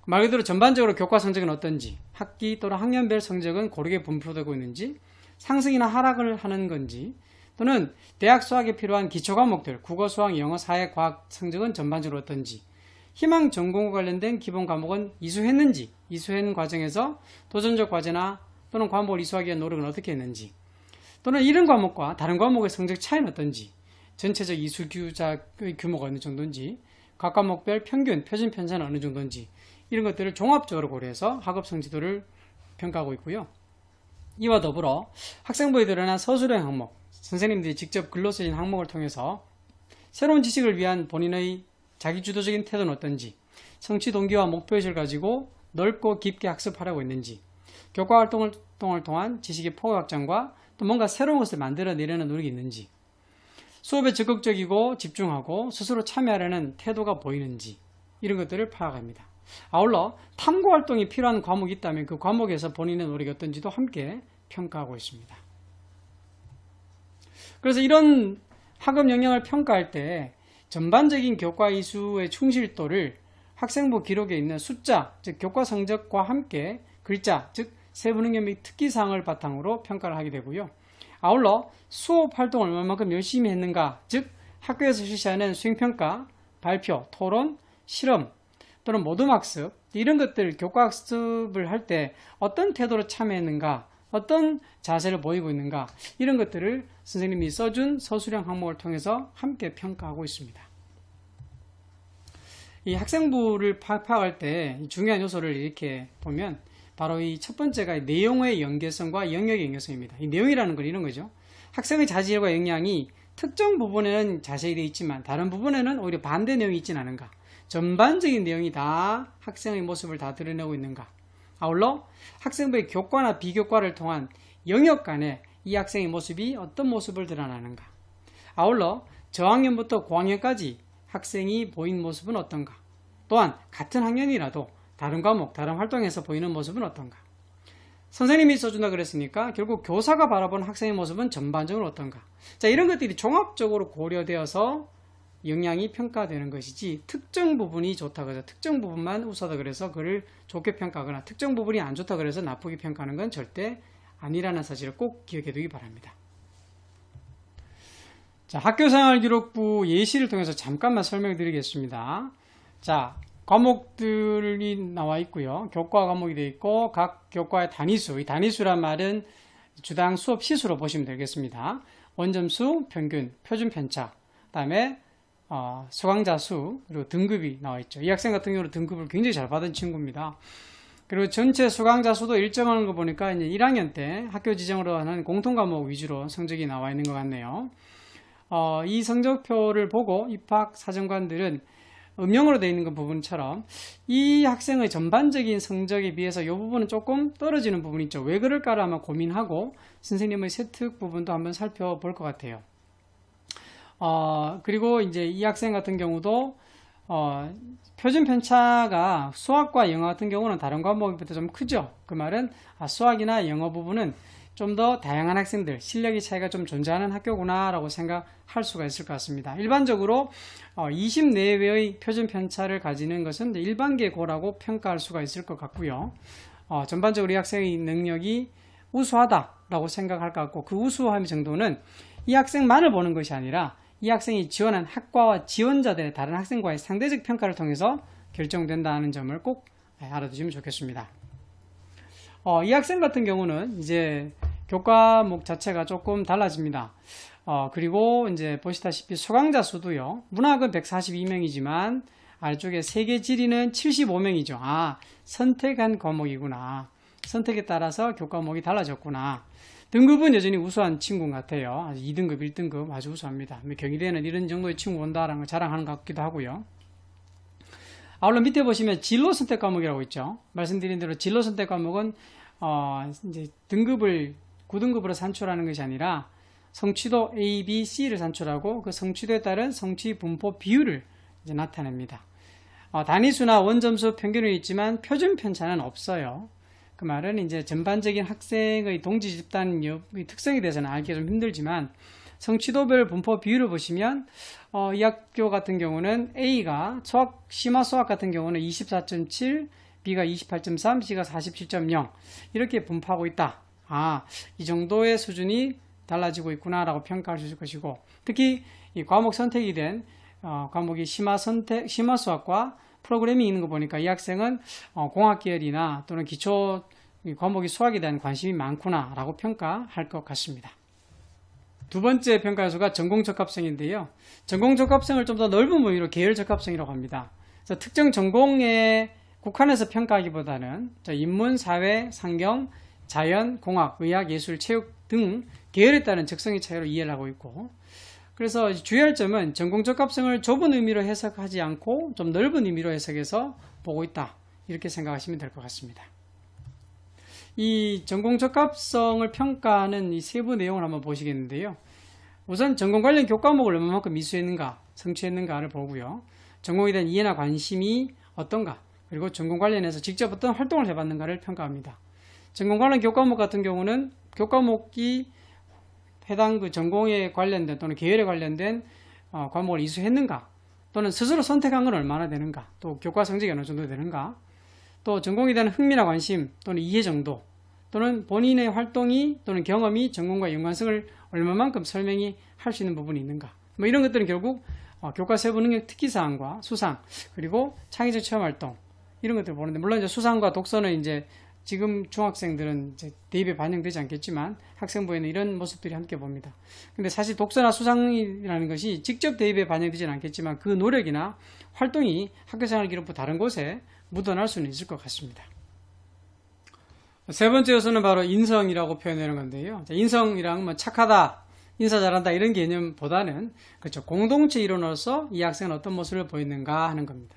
말 그대로 전반적으로 교과 성적은 어떤지, 학기 또는 학년별 성적은 고르게 분포되고 있는지, 상승이나 하락을 하는 건지, 또는 대학 수학에 필요한 기초 과목들, 국어, 수학, 영어, 사회, 과학 성적은 전반적으로 어떤지, 희망 전공과 관련된 기본 과목은 이수했는지, 이수한 과정에서 도전적 과제나 또는 과목을 이수하기 위한 노력은 어떻게 했는지, 또는 이런 과목과 다른 과목의 성적 차이는 어떤지, 전체적 이수 규자의 규모가 어느 정도인지, 각 과목별 평균, 표준 편차는 어느 정도인지, 이런 것들을 종합적으로 고려해서 학업 성취도를 평가하고 있고요. 이와 더불어 학생부에 드러난 서술형 항목, 선생님들이 직접 글로 쓰신 항목을 통해서 새로운 지식을 위한 본인의 자기주도적인 태도는 어떤지, 성취 동기와 목표의식을 가지고 넓고 깊게 학습하려고 했는지, 교과 활동을 통한 지식의 폭 확장과 또 뭔가 새로운 것을 만들어내려는 노력이 있는지, 수업에 적극적이고 집중하고 스스로 참여하려는 태도가 보이는지, 이런 것들을 파악합니다. 아울러 탐구 활동이 필요한 과목이 있다면 그 과목에서 본인의 노력이 어떤지도 함께 평가하고 있습니다. 그래서 이런 학업 역량을 평가할 때 전반적인 교과 이수의 충실도를 학생부 기록에 있는 숫자, 즉 교과 성적과 함께 글자, 즉 세부능력 및 특기사항을 바탕으로 평가를 하게 되고요. 아울러 수업 활동을 얼마만큼 열심히 했는가, 즉 학교에서 실시하는 수행평가, 발표, 토론, 실험 또는 모둠학습, 이런 것들 교과학습을 할 때 어떤 태도로 참여했는가, 어떤 자세를 보이고 있는가, 이런 것들을 선생님이 써준 서술형 항목을 통해서 함께 평가하고 있습니다. 이 학생부를 파악할 때 중요한 요소를 이렇게 보면 바로 이 첫 번째가 내용의 연계성과 영역의 연계성입니다. 이 내용이라는 건 이런 거죠. 학생의 자질과 역량이 특정 부분에는 자세히 되어 있지만 다른 부분에는 오히려 반대 내용이 있지는 않은가, 전반적인 내용이 다 학생의 모습을 다 드러내고 있는가, 아울러 학생부의 교과나 비교과를 통한 영역 간에 이 학생의 모습이 어떤 모습을 드러나는가, 아울러 저학년부터 고학년까지 학생이 보인 모습은 어떤가, 또한 같은 학년이라도 다른 과목, 다른 활동에서 보이는 모습은 어떤가, 선생님이 써준다 그랬으니까 결국 교사가 바라보는 학생의 모습은 전반적으로 어떤가. 자, 이런 것들이 종합적으로 고려되어서 역량이 평가되는 것이지, 특정 부분이 좋다 그래서 특정 부분만 우수하다 그래서 그를 좋게 평가하거나 특정 부분이 안 좋다 그래서 나쁘게 평가하는 건 절대 아니라는 사실을 꼭 기억해 두기 바랍니다. 자, 학교생활기록부 예시를 통해서 잠깐만 설명드리겠습니다. 자, 과목들이 나와 있고요. 교과 과목이 되어 있고 각 교과의 단위수, 이 단위수란 말은 주당 수업 시수로 보시면 되겠습니다. 원점수, 평균, 표준 편차, 그 다음에 수강자 수, 그리고 등급이 나와 있죠. 이 학생 같은 경우는 등급을 굉장히 잘 받은 친구입니다. 그리고 전체 수강자 수도 일정하는 거 보니까 이제 1학년 때 학교 지정으로 하는 공통과목 위주로 성적이 나와 있는 것 같네요. 이 성적표를 보고 입학 사정관들은 음영으로 되어 있는 그 부분처럼 이 학생의 전반적인 성적에 비해서 이 부분은 조금 떨어지는 부분이 있죠. 왜 그럴까를 아마 고민하고 선생님의 세특 부분도 한번 살펴볼 것 같아요. 그리고 이제 이 학생 같은 경우도 표준 편차가 수학과 영어 같은 경우는 다른 과목보다 좀 크죠. 그 말은 수학이나 영어 부분은 좀 더 다양한 학생들, 실력의 차이가 좀 존재하는 학교구나 라고 생각할 수가 있을 것 같습니다. 일반적으로 20 내외의 표준 편차를 가지는 것은 일반계고라고 평가할 수가 있을 것 같고요. 전반적으로 이 학생의 능력이 우수하다라고 생각할 것 같고, 그 우수함의 정도는 이 학생만을 보는 것이 아니라 이 학생이 지원한 학과와 지원자들의 다른 학생과의 상대적 평가를 통해서 결정된다는 점을 꼭 알아두시면 좋겠습니다. 이 학생 같은 경우는 이제 교과목 자체가 조금 달라집니다. 그리고 이제 보시다시피 수강자 수도요. 문학은 142명이지만 아래쪽에 세계 지리는 75명이죠. 선택한 과목이구나. 선택에 따라서 교과목이 달라졌구나. 등급은 여전히 우수한 친구 같아요. 2등급, 1등급 아주 우수합니다. 경희대는 이런 정도의 친구 온다라는 걸 자랑하는 것 같기도 하고요. 아울러 밑에 보시면 진로 선택 과목이라고 있죠. 말씀드린 대로 진로 선택 과목은 이제 등급을 9등급으로 산출하는 것이 아니라 성취도 A, B, C를 산출하고 그 성취도에 따른 성취 분포 비율을 이제 나타냅니다. 단위수나 원점수 평균은 있지만 표준 편차는 없어요. 그 말은 이제 전반적인 학생의 동지 집단의 특성에 대해서는 알기 좀 힘들지만 성취도별 분포 비율을 보시면 이 학교 같은 경우는 A가 심화 수학 같은 경우는 24.7, B가 28.3, C가 47.0 이렇게 분포하고 있다. 이 정도의 수준이 달라지고 있구나라고 평가할 수 있을 것이고, 특히 이 과목 선택이 된 과목이 심화 수학과 프로그래밍이 있는 거 보니까 이 학생은 공학 계열이나 또는 기초 과목이 수학에 대한 관심이 많구나라고 평가할 것 같습니다. 두 번째 평가 요소가 전공 적합성인데요. 전공 적합성을 좀 더 넓은 범위로 계열 적합성이라고 합니다. 그래서 특정 전공에 국한해서 평가하기보다는 인문, 사회, 상경, 자연, 공학, 의학, 예술, 체육 등 계열에 따른 적성의 차이로 이해를 하고 있고, 그래서 주의할 점은 전공 적합성을 좁은 의미로 해석하지 않고 좀 넓은 의미로 해석해서 보고 있다. 이렇게 생각하시면 될 것 같습니다. 이 전공 적합성을 평가하는 이 세부 내용을 한번 보시겠는데요. 우선 전공 관련 교과목을 얼마만큼 이수했는가, 성취했는가를 보고요. 전공에 대한 이해나 관심이 어떤가, 그리고 전공 관련해서 직접 어떤 활동을 해봤는가를 평가합니다. 전공 관련 교과목 같은 경우는 교과목이 해당 그 전공에 관련된 또는 계열에 관련된 과목을 이수했는가, 또는 스스로 선택한 건 얼마나 되는가, 또 교과 성적이 어느 정도 되는가, 또 전공에 대한 흥미나 관심 또는 이해 정도, 또는 본인의 활동이 또는 경험이 전공과 연관성을 얼마만큼 설명이 할 수 있는 부분이 있는가, 뭐 이런 것들은 결국 교과 세부 능력 특기사항과 수상, 그리고 창의적 체험활동 이런 것들을 보는데, 물론 이제 수상과 독서는 이제 지금 중학생들은 이제 대입에 반영되지 않겠지만 학생부에는 이런 모습들이 함께 봅니다. 근데 사실 독서나 수상이라는 것이 직접 대입에 반영되지는 않겠지만 그 노력이나 활동이 학교생활 기록부 다른 곳에 묻어날 수는 있을 것 같습니다. 세 번째 요소는 바로 인성이라고 표현하는 건데요. 인성이랑 뭐 착하다, 인사 잘한다 이런 개념보다는 그렇죠, 공동체 일원으로서 이 학생은 어떤 모습을 보이는가 하는 겁니다.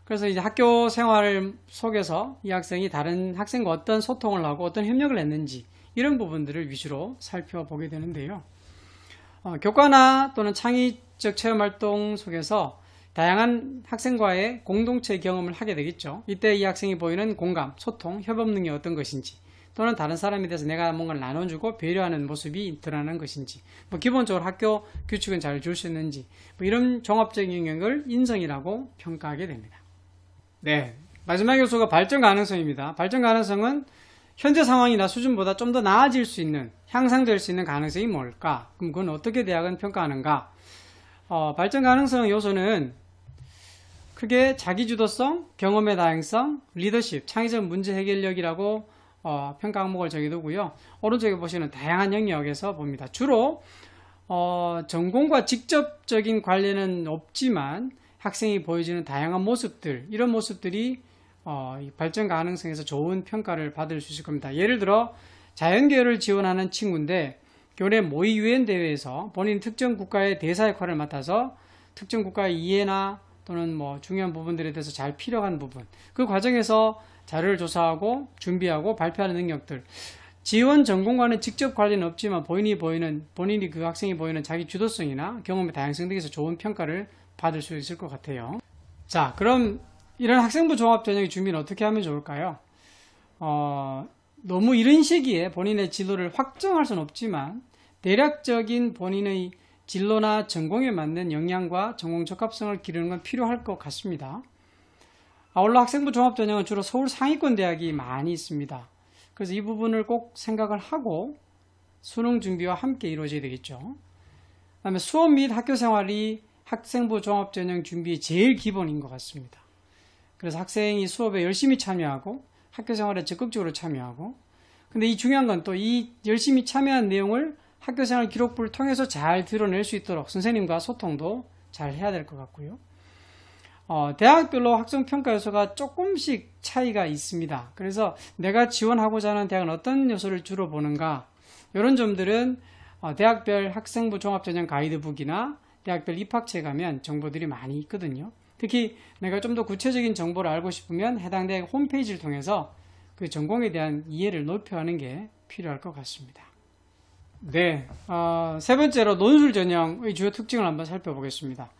그래서 이제 학교 생활 속에서 이 학생이 다른 학생과 어떤 소통을 하고 어떤 협력을 했는지 이런 부분들을 위주로 살펴보게 되는데요. 교과나 또는 창의적 체험활동 속에서 다양한 학생과의 공동체 경험을 하게 되겠죠. 이때 이 학생이 보이는 공감, 소통, 협업 능력이 어떤 것인지, 또는 다른 사람에 대해서 내가 뭔가를 나눠주고 배려하는 모습이 드러나는 것인지, 뭐 기본적으로 학교 규칙은 잘 줄 수 있는지, 뭐 이런 종합적인 영역을 인성이라고 평가하게 됩니다. 네, 마지막 요소가 발전 가능성입니다. 발전 가능성은 현재 상황이나 수준보다 좀 더 나아질 수 있는, 향상될 수 있는 가능성이 뭘까? 그럼 그건 어떻게 대학은 평가하는가? 발전 가능성 요소는 크게 자기주도성, 경험의 다양성, 리더십, 창의적 문제 해결력이라고 평가 항목을 정해두고요. 오른쪽에 보시는 다양한 영역에서 봅니다. 주로 전공과 직접적인 관련은 없지만 학생이 보여주는 다양한 모습들, 이런 모습들이 발전 가능성에서 좋은 평가를 받을 수 있을 겁니다. 예를 들어 자연계열을 지원하는 친구인데 교내 모의 유엔 대회에서 본인 특정 국가의 대사 역할을 맡아서 특정 국가의 이해나 또는 뭐 중요한 부분들에 대해서 잘 필요한 부분, 그 과정에서 자료를 조사하고 준비하고 발표하는 능력들, 지원 전공과는 직접 관련은 없지만 본인이 그 학생이 보이는 자기 주도성이나 경험의 다양성 등에서 좋은 평가를 받을 수 있을 것 같아요. 자, 그럼 이런 학생부 종합 전형의 준비는 어떻게 하면 좋을까요? 너무 이른 시기에 본인의 진로를 확정할 수는 없지만 대략적인 본인의 진로나 전공에 맞는 역량과 전공 적합성을 기르는 건 필요할 것 같습니다. 아울러 학생부 종합 전형은 주로 서울 상위권 대학이 많이 있습니다. 그래서 이 부분을 꼭 생각을 하고 수능 준비와 함께 이루어져야 되겠죠. 그다음에 수업 및 학교 생활이 학생부 종합 전형 준비의 제일 기본인 것 같습니다. 그래서 학생이 수업에 열심히 참여하고 학교 생활에 적극적으로 참여하고, 근데 이 중요한 건 또 이 열심히 참여한 내용을 학교생활 기록부를 통해서 잘 드러낼 수 있도록 선생님과 소통도 잘 해야 될 것 같고요. 대학별로 학종평가 요소가 조금씩 차이가 있습니다. 그래서 내가 지원하고자 하는 대학은 어떤 요소를 주로 보는가, 이런 점들은 대학별 학생부 종합전형 가이드북이나 대학별 입학처에 가면 정보들이 많이 있거든요. 특히 내가 좀 더 구체적인 정보를 알고 싶으면 해당 대학 홈페이지를 통해서 그 전공에 대한 이해를 높여가는 게 필요할 것 같습니다. 네, 세 번째로 논술 전형의 주요 특징을 한번 살펴보겠습니다.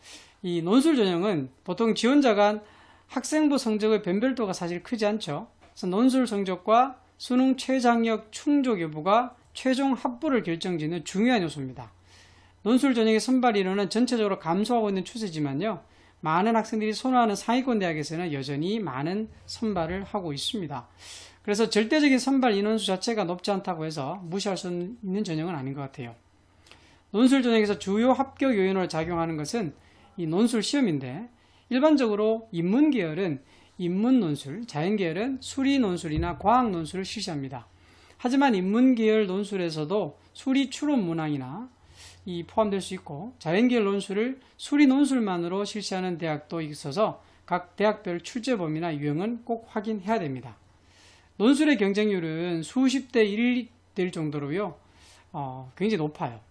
이 논술 전형은 보통 지원자가 학생부 성적의 변별도가 사실 크지 않죠. 그래서 논술 성적과 수능 최장력 충족 여부가 최종 합부를 결정짓는 중요한 요소입니다. 논술 전형의 선발 인원은 전체적으로 감소하고 있는 추세지만요. 많은 학생들이 선호하는 상위권 대학에서는 여전히 많은 선발을 하고 있습니다. 그래서 절대적인 선발 인원수 자체가 높지 않다고 해서 무시할 수 있는 전형은 아닌 것 같아요. 논술 전형에서 주요 합격 요인으로 작용하는 것은 이 논술 시험인데, 일반적으로 인문 계열은 인문 논술, 자연 계열은 수리 논술이나 과학 논술을 실시합니다. 하지만 인문 계열 논술에서도 수리 추론 문항이나 포함될 수 있고, 자연 계열 논술을 수리 논술만으로 실시하는 대학도 있어서 각 대학별 출제 범위나 유형은 꼭 확인해야 됩니다. 논술의 경쟁률은 수십 대 1이 될 정도로요, 굉장히 높아요.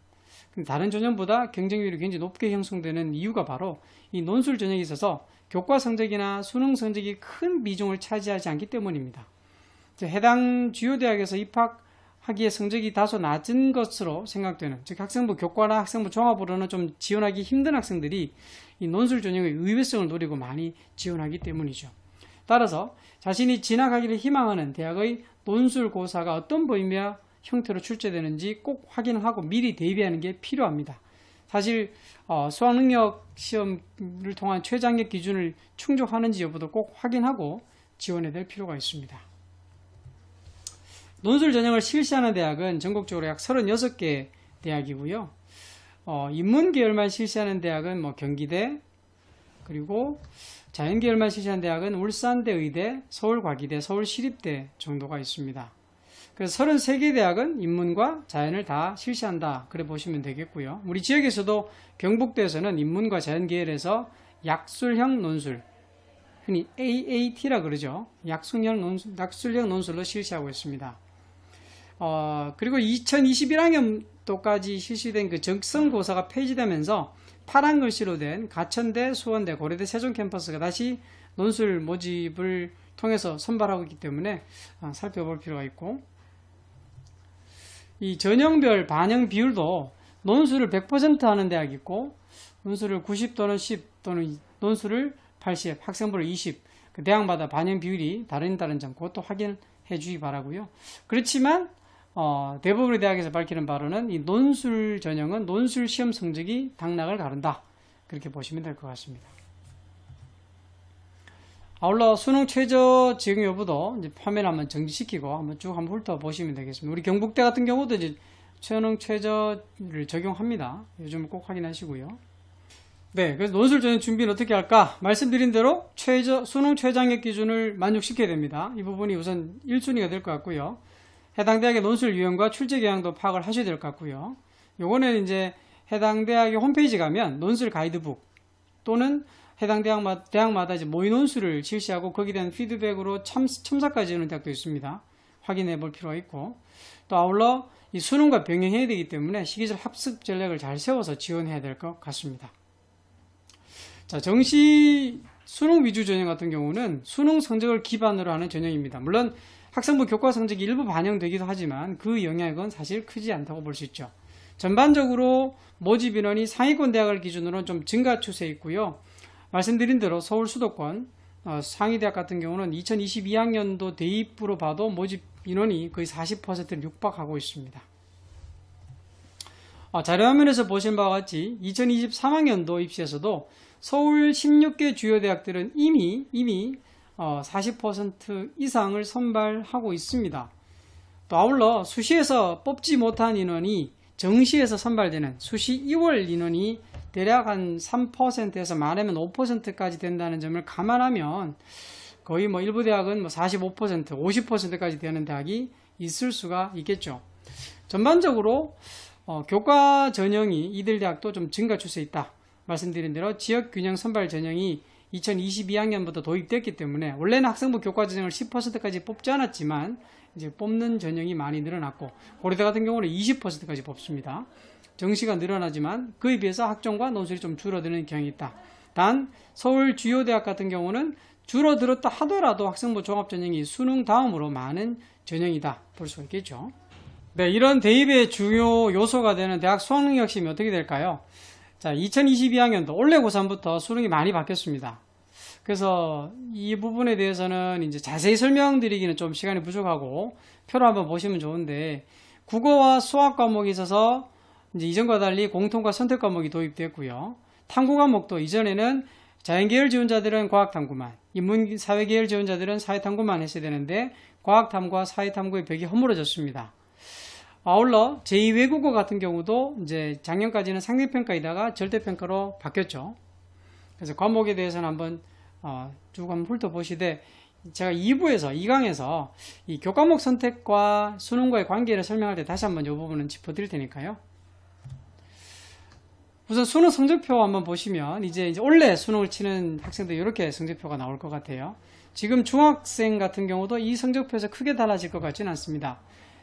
다른 전형보다 경쟁률이 굉장히 높게 형성되는 이유가 바로 이 논술 전형에 있어서 교과 성적이나 수능 성적이 큰 비중을 차지하지 않기 때문입니다. 해당 주요 대학에서 입학하기에 성적이 다소 낮은 것으로 생각되는, 즉 학생부 교과나 학생부 종합으로는 좀 지원하기 힘든 학생들이 이 논술 전형의 의외성을 노리고 많이 지원하기 때문이죠. 따라서 자신이 진학하기를 희망하는 대학의 논술 고사가 어떤 범위와 형태로 출제되는지 꼭 확인하고 미리 대비하는 게 필요합니다. 사실 수학능력 시험을 통한 최장력 기준을 충족하는지 여부도 꼭 확인하고 지원해야 될 필요가 있습니다. 논술 전형을 실시하는 대학은 전국적으로 약 36개 대학이고요. 인문 계열만 실시하는 대학은 경기대, 그리고 자연 계열만 실시하는 대학은 울산대 의대, 서울과기대, 서울시립대 정도가 있습니다. 그래서 33개 대학은 인문과 자연을 다 실시한다, 그래 보시면 되겠고요. 우리 지역에서도 경북대에서는 인문과 자연 계열에서 약술형 논술, 흔히 AAT라 그러죠. 약술형 논술로 실시하고 있습니다. 그리고 2021학년도까지 실시된 그 적성고사가 폐지되면서 파란 글씨로 된 가천대, 수원대, 고려대, 세종 캠퍼스가 다시 논술 모집을 통해서 선발하고 있기 때문에 살펴볼 필요가 있고, 이 전형별 반영 비율도 논술을 100% 하는 대학이 있고, 논술을 90 또는 10 또는 논술을 80, 학생부를 20, 그 대학마다 반영 비율이 다른 점 그것도 확인해 주기 바라고요. 그렇지만 대부분의 대학에서 밝히는 바로는 이 논술 전형은 논술 시험 성적이 당락을 가른다, 그렇게 보시면 될 것 같습니다. 아울러 수능 최저 지역 여부도 이제 화면을 한번 정지시키고 한번 훑어보시면 되겠습니다. 우리 경북대 같은 경우도 이제 수능 최저를 적용합니다. 요즘 꼭 확인하시고요. 네, 그래서 논술 전형 준비는 어떻게 할까? 말씀드린 대로 수능 최장력 기준을 만족시켜야 됩니다. 이 부분이 우선 1순위가 될 것 같고요. 해당 대학의 논술 유형과 출제 경향도 파악을 하셔야 될 것 같고요. 요거는 이제 해당 대학의 홈페이지 가면 논술 가이드북 또는 해당 대학마다 이제 모의 논술을 실시하고 거기에 대한 피드백으로 첨삭까지 하는 대학도 있습니다. 확인해 볼 필요가 있고, 또 아울러 이 수능과 병행해야 되기 때문에 시기적 학습 전략을 잘 세워서 지원해야 될 것 같습니다. 자, 정시 수능 위주 전형 같은 경우는 수능 성적을 기반으로 하는 전형입니다. 물론 학생부 교과 성적이 일부 반영되기도 하지만 그 영향은 사실 크지 않다고 볼 수 있죠. 전반적으로 모집 인원이 상위권 대학을 기준으로 좀 증가 추세에 있고요. 말씀드린 대로 서울 수도권 상위대학 같은 경우는 2022학년도 대입부로 봐도 모집 인원이 거의 40%를 육박하고 있습니다. 자료화면에서 보신 바와 같이 2023학년도 입시에서도 서울 16개 주요 대학들은 이미 40% 이상을 선발하고 있습니다. 또 아울러 수시에서 뽑지 못한 인원이 정시에서 선발되는 수시 2월 인원이 대략 한 3%에서 많으면 5%까지 된다는 점을 감안하면 거의 일부 대학은 45%, 50%까지 되는 대학이 있을 수가 있겠죠. 전반적으로 교과 전형이 이들 대학도 좀 증가 추세에 있다. 말씀드린 대로 지역 균형 선발 전형이 2022학년부터 도입됐기 때문에 원래는 학생부 교과 전형을 10%까지 뽑지 않았지만 이제 뽑는 전형이 많이 늘어났고, 고려대 같은 경우는 20%까지 뽑습니다. 정시가 늘어나지만 그에 비해서 학종과 논술이 좀 줄어드는 경향이 있다. 단 서울 주요 대학 같은 경우는 줄어들었다 하더라도 학생부 종합 전형이 수능 다음으로 많은 전형이다 볼 수가 있겠죠. 네, 이런 대입의 중요 요소가 되는 대학 수학능력 시험이 어떻게 될까요? 자, 2022학년도 올해 고3부터 수능이 많이 바뀌었습니다. 그래서 이 부분에 대해서는 이제 자세히 설명드리기는 좀 시간이 부족하고 표로 한번 보시면 좋은데, 국어와 수학 과목에 있어서 이제 이전과 달리 공통과 선택 과목이 도입됐고요. 탐구 과목도 이전에는 자연계열 지원자들은 과학탐구만, 인문사회계열 지원자들은 사회탐구만 했어야 되는데 과학탐구와 사회탐구의 벽이 허물어졌습니다. 아울러 제2외국어 같은 경우도 이제 작년까지는 상대평가이다가 절대평가로 바뀌었죠. 그래서 과목에 대해서는 한번 쭉 한번 훑어보시되, 제가 2부에서 2강에서 이 교과목 선택과 수능과의 관계를 설명할 때 다시 한번 이 부분은 짚어드릴 테니까요. 우선 수능 성적표 한번 보시면 이제 올해 수능을 치는 학생들 이렇게 성적표가 나올 것 같아요. 지금 중학생 같은 경우도 이 성적표에서 크게 달라질 것 같지는 않습니다.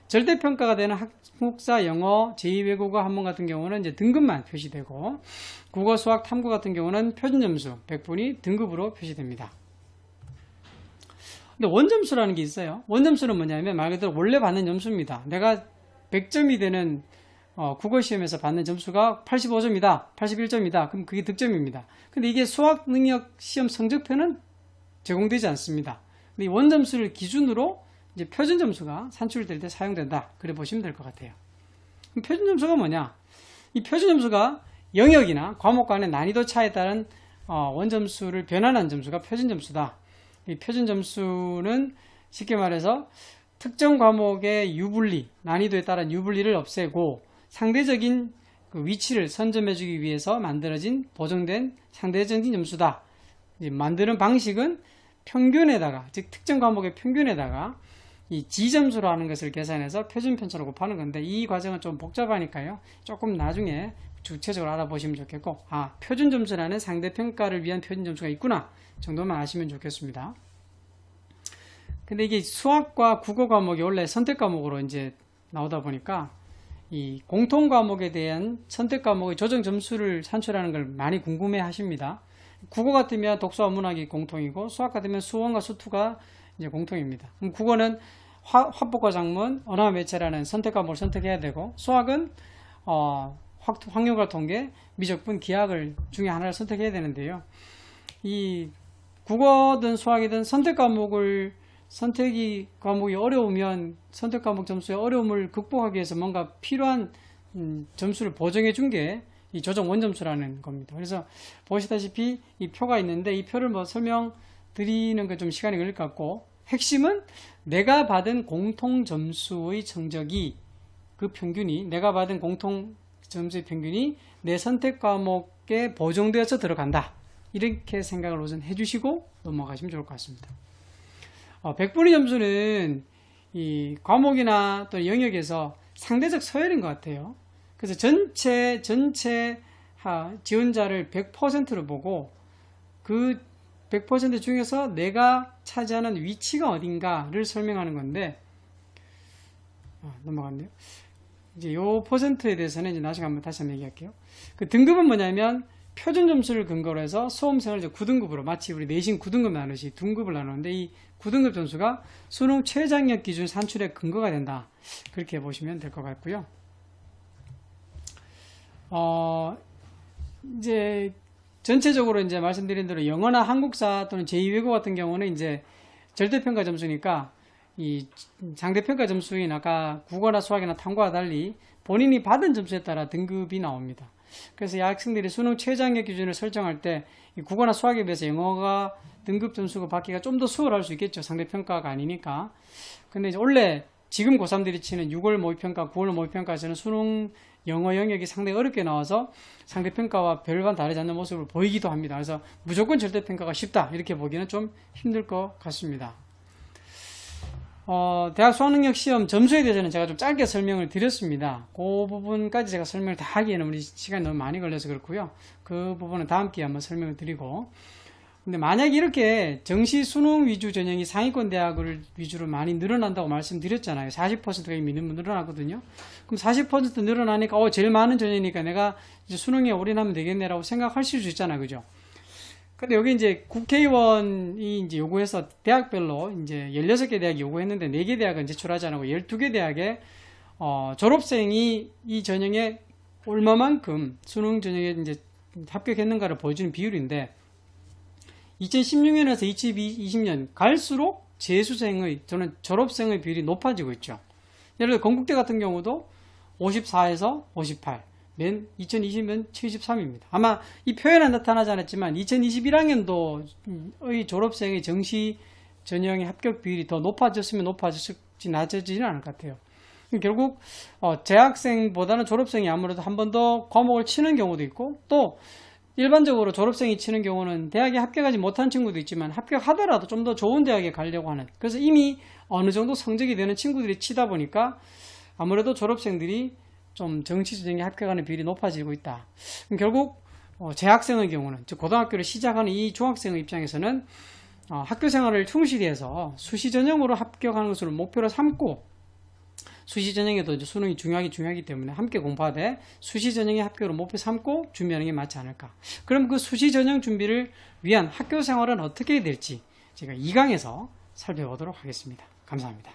절대평가가 되는 한국사, 영어, 제2외국어 한문 같은 경우는 이제 등급만 표시되고, 국어, 수학, 탐구 같은 경우는 표준점수 100분이 등급으로 표시됩니다. 근데 원점수라는 게 있어요. 원점수는 뭐냐면 말 그대로 원래 받는 점수입니다. 내가 100점이 되는 국어시험에서 받는 점수가 85점이다, 81점이다. 그럼 그게 득점입니다. 근데 이게 수학능력 시험 성적표는 제공되지 않습니다. 근데 이 원점수를 기준으로 이제 표준점수가 산출될 때 사용된다. 그래 보시면 될 것 같아요. 그럼 표준점수가 뭐냐? 이 표준점수가 영역이나 과목 간의 난이도 차에 따른 원점수를 변환한 점수가 표준점수다. 이 표준점수는 쉽게 말해서 특정 과목의 유불리, 난이도에 따른 유불리를 없애고 상대적인 그 위치를 선점해주기 위해서 만들어진 보정된 상대적인 점수다. 만드는 방식은 평균에다가, 즉 특정 과목의 평균에다가 이 지점수로 하는 것을 계산해서 표준편차로 곱하는 건데, 이 과정은 좀 복잡하니까요. 조금 나중에 구체적으로 알아보시면 좋겠고, 표준점수라는 상대평가를 위한 표준점수가 있구나 정도만 아시면 좋겠습니다. 근데 이게 수학과 국어 과목이 원래 선택 과목으로 이제 나오다 보니까 이 공통 과목에 대한 선택 과목의 조정 점수를 산출하는 걸 많이 궁금해 하십니다. 국어 같으면 독서와 문학이 공통이고, 수학 같으면 수원과 수투가 이제 공통입니다. 그럼 국어는 화법과 작문, 언어와 매체라는 선택 과목을 선택해야 되고, 수학은 확률과 통계, 미적분, 기하를 중에 하나를 선택해야 되는데요. 이 국어든 수학이든 선택 과목이 어려우면 선택 과목 점수의 어려움을 극복하기 위해서 뭔가 필요한 점수를 보정해 준 게 이 조정 원점수라는 겁니다. 그래서 보시다시피 이 표가 있는데, 이 표를 설명드리는 게 좀 시간이 걸릴 것 같고, 핵심은 내가 받은 공통 점수의 성적이, 그 평균이, 내가 받은 공통 점수의 평균이 내 선택 과목에 보정되어서 들어간다. 이렇게 생각을 우선 해주시고 넘어가시면 좋을 것 같습니다. 100분위 점수는 이 과목이나 또 영역에서 상대적 서열인 것 같아요. 그래서 전체 지원자를 100%로 보고 그 100% 중에서 내가 차지하는 위치가 어딘가를 설명하는 건데, 넘어갔네요. 이제 요 퍼센트에 대해서는 이제 나중에 다시 한번 얘기할게요. 그 등급은 뭐냐면 표준 점수를 근거로 해서 수험생을 이제 9등급으로, 마치 우리 내신 9등급 나누듯이 등급을 나누는데, 이 9등급 점수가 수능 최장력 기준 산출의 근거가 된다. 그렇게 보시면 될 것 같고요. 이제 전체적으로 이제 말씀드린 대로 영어나 한국사 또는 제2외국어 같은 경우는 이제 절대평가 점수니까 이 상대평가 점수인 아까 국어나 수학이나 탐구와 달리 본인이 받은 점수에 따라 등급이 나옵니다. 그래서 이 학생들이 수능 최장력 기준을 설정할 때 이 국어나 수학에 비해서 영어가 등급 점수가 받기가 좀 더 수월할 수 있겠죠. 상대평가가 아니니까. 근데 이제 원래 지금 고3들이 치는 6월 모의평가, 9월 모의평가에서는 수능 영어 영역이 상당히 어렵게 나와서 상대평가와 별반 다르지 않는 모습을 보이기도 합니다. 그래서 무조건 절대평가가 쉽다 이렇게 보기는 좀 힘들 것 같습니다. 대학 수학능력 시험 점수에 대해서는 제가 좀 짧게 설명을 드렸습니다. 그 부분까지 제가 설명을 다 하기에는 우리 시간이 너무 많이 걸려서 그렇고요. 그 부분은 다음 기회에 한번 설명을 드리고, 근데 만약에 이렇게 정시 수능 위주 전형이 상위권 대학을 위주로 많이 늘어난다고 말씀드렸잖아요. 40%가 이미 늘어나거든요. 그럼 40% 늘어나니까 제일 많은 전형이니까 내가 이제 수능에 올인하면 되겠네라고 생각하실 수 있잖아요. 그죠? 근데 여기 이제 국회의원이 이제 요구해서 대학별로 이제 16개 대학이 요구했는데 4개 대학은 제출하지 않고 12개 대학에 졸업생이 이 전형에 얼마만큼 수능 전형에 이제 합격했는가를 보여주는 비율인데, 2016년에서 2020년 갈수록 재수생의, 저는 졸업생의 비율이 높아지고 있죠. 예를 들어 건국대 같은 경우도 54에서 58, 맨 2020년 73입니다. 아마 이 표현은 나타나지 않았지만 2021학년도의 졸업생의 정시 전형의 합격 비율이 더 높아졌으면 높아졌을지 낮아지지는 않을 것 같아요. 결국 재학생보다는 졸업생이 아무래도 한 번 더 과목을 치는 경우도 있고, 또 일반적으로 졸업생이 치는 경우는 대학에 합격하지 못한 친구도 있지만 합격하더라도 좀 더 좋은 대학에 가려고 하는, 그래서 이미 어느 정도 성적이 되는 친구들이 치다 보니까 아무래도 졸업생들이 좀 정시 전형에 합격하는 비율이 높아지고 있다. 결국 재학생의 경우는, 즉 고등학교를 시작하는 이 중학생의 입장에서는 학교 생활을 충실히 해서 수시 전형으로 합격하는 것을 목표로 삼고, 수시 전형에도 이제 수능이 중요하기 때문에 함께 공부하되 수시 전형의 합격으로 목표 삼고 준비하는 게 맞지 않을까. 그럼 그 수시 전형 준비를 위한 학교 생활은 어떻게 될지 제가 2강에서 살펴보도록 하겠습니다. 감사합니다.